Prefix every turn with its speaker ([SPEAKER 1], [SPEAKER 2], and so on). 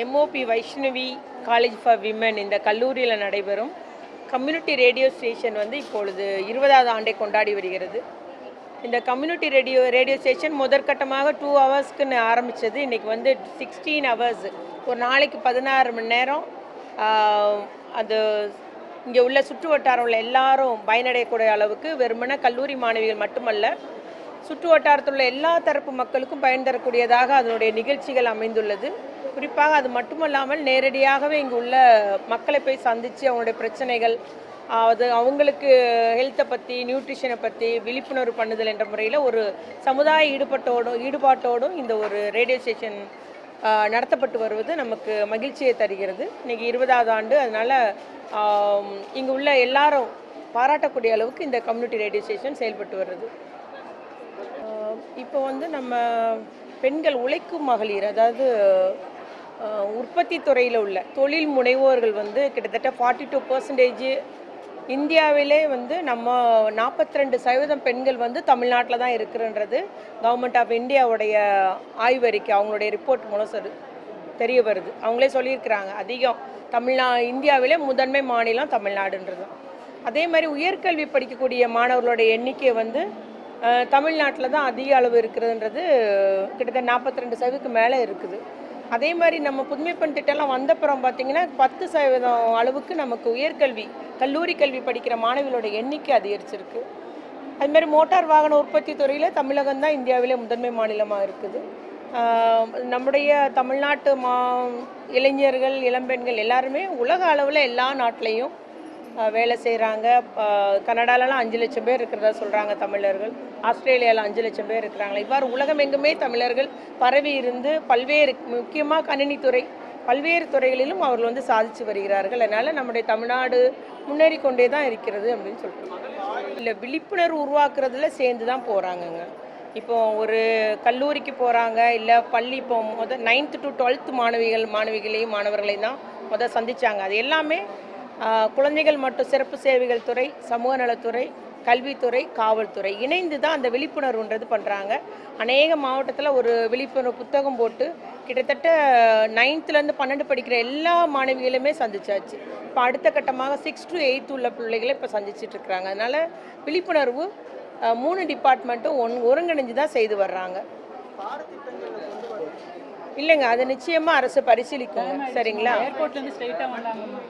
[SPEAKER 1] MOP Vaishnavi college for women இந்த கல்லூரியில் நடைபெறும் கம்யூனிட்டி ரேடியோ ஸ்டேஷன் வந்து இப்பொழுது 20வது ஆண்டை கொண்டாடி வருகிறது. இந்த கம்யூனிட்டி ரேடியோ ஸ்டேஷன் முதற்கட்டமாக 2 ஹவர்ஸ்க்குன்னு ஆரம்பித்தது. இன்றைக்கி வந்து 16 ஹவர்ஸ், ஒரு நாளைக்கு 16 மணி நேரம் அது இங்கே உள்ள சுற்று வட்டாரம் உள்ள எல்லாரும் பயனடையக்கூடிய அளவுக்கு வெறுமன கல்லூரி மாணவிகள் மட்டுமல்ல, சுற்று வட்டாரத்தில் உள்ள எல்லா தரப்பு மக்களுக்கும் பயன் தரக்கூடியதாக அதனுடைய நிகழ்ச்சிகள் அமைந்துள்ளது. குறிப்பாக அது மட்டுமல்லாமல் நேரடியாகவே இங்கு உள்ள மக்களை போய் சந்தித்து அவங்களுடைய பிரச்சனைகள், அது அவங்களுக்கு ஹெல்த்தை பற்றி, நியூட்ரிஷனை பற்றி விழிப்புணர்வு பண்ணுதல் என்ற முறையில் ஒரு சமுதாய ஈடுபாட்டோடும் இந்த ஒரு ரேடியோ ஸ்டேஷன் நடத்தப்பட்டு வருவது நமக்கு மகிழ்ச்சியை தருகிறது. இன்றைக்கி 20வது ஆண்டு, அதனால் இங்கு உள்ள எல்லாரும் பாராட்டக்கூடிய அளவுக்கு இந்த கம்யூனிட்டி ரேடியோ ஸ்டேஷன் செயல்பட்டு வருது. இப்போ வந்து நம்ம பெண்கள் உழைக்கும் மகளிர், அதாவது உற்பத்தி துறையில் உள்ள தொழில் முனைவோர்கள் வந்து கிட்டத்தட்ட 42% இந்தியாவிலே வந்து நம்ம 42% பெண்கள் வந்து தமிழ்நாட்டில் தான் இருக்குன்றது கவர்மெண்ட் ஆஃப் இந்தியாவுடைய ஆய்வறிக்கை, அவங்களுடைய ரிப்போர்ட் மூலம் தெரிய வருது. அவங்களே சொல்லியிருக்கிறாங்க, அதிகம் இந்தியாவிலே முதன்மை மாநிலம் தமிழ்நாடுன்றது. அதே மாதிரி உயர்கல்வி படிக்கக்கூடிய மாணவர்களுடைய எண்ணிக்கை வந்து தமிழ்நாட்டில் தான் அதிக அளவு இருக்கிறதுன்றது கிட்டத்தட்ட 42% மேலே இருக்குது. அதே மாதிரி நம்ம புதுமை பெண் திட்டம்லாம் வந்தப்புறம் பார்த்திங்கன்னா 10% அளவுக்கு நமக்கு உயர்கல்வி கல்லூரி கல்வி படிக்கிற மாணவிகளோட எண்ணிக்கை அதிகரிச்சிருக்கு. அதுமாதிரி மோட்டார் வாகன உற்பத்தி துறையில் தமிழகம் தான் இந்தியாவிலே முதன்மை மாநிலமாக இருக்குது. நம்முடைய தமிழ்நாட்டு இளைஞர்கள், இளம்பெண்கள் எல்லாருமே உலக அளவில் எல்லா நாட்டிலையும் வேலை செய்கிறாங்க. கனடாலலாம் 5 லட்சம் பேர் இருக்கிறதா சொல்கிறாங்க தமிழர்கள். ஆஸ்திரேலியாவில் 5 லட்சம் பேர் இருக்கிறாங்களா. இவ்வாறு உலகம் எங்குமே தமிழர்கள் பரவி இருந்து பல்வேறு, முக்கியமாக கணினித்துறை, பல்வேறு துறைகளிலும் அவர்கள் வந்து சாதித்து வருகிறார்கள். அதனால் நம்முடைய தமிழ்நாடு முன்னேறி கொண்டே தான் இருக்கிறது அப்படின்னு சொல்லிட்டு இல்லை, விழிப்புணர்வு உருவாக்குறதுல சேர்ந்து தான் போகிறாங்கங்க. இப்போ ஒரு கல்லூரிக்கு போகிறாங்க, இல்லை பள்ளி, இப்போ 9th to 12th மாணவிகளையும் மாணவர்களையும் தான் சந்தித்தாங்க. அது எல்லாமே குழந்தைகள் மற்றும் சிறப்பு சேவைகள் துறை, சமூக நலத்துறை, கல்வித்துறை, காவல்துறை இணைந்து தான் அந்த விழிப்புணர்வுன்றது பண்ணுறாங்க. அநேக மாவட்டத்தில் ஒரு விழிப்புணர்வு புத்தகம் போட்டு கிட்டத்தட்ட 9th-லேருந்து 12 படிக்கிற எல்லா மாணவிகளுமே சந்திச்சாச்சு. இப்போ அடுத்த கட்டமாக 6 to 8 உள்ள பிள்ளைகளை இப்போ சந்திச்சிட்ருக்குறாங்க. அதனால் விழிப்புணர்வு 3 டிபார்ட்மெண்ட்டும் ஒருங்கிணைஞ்சு தான் செய்து வர்றாங்க. இல்லைங்க, அது நிச்சயமாக அரசு பரிசீலிக்கும். சரிங்களா?
[SPEAKER 2] ஏர்போர்ட்லேருந்து ஸ்ட்ரெயிட்டாக வந்தாங்க.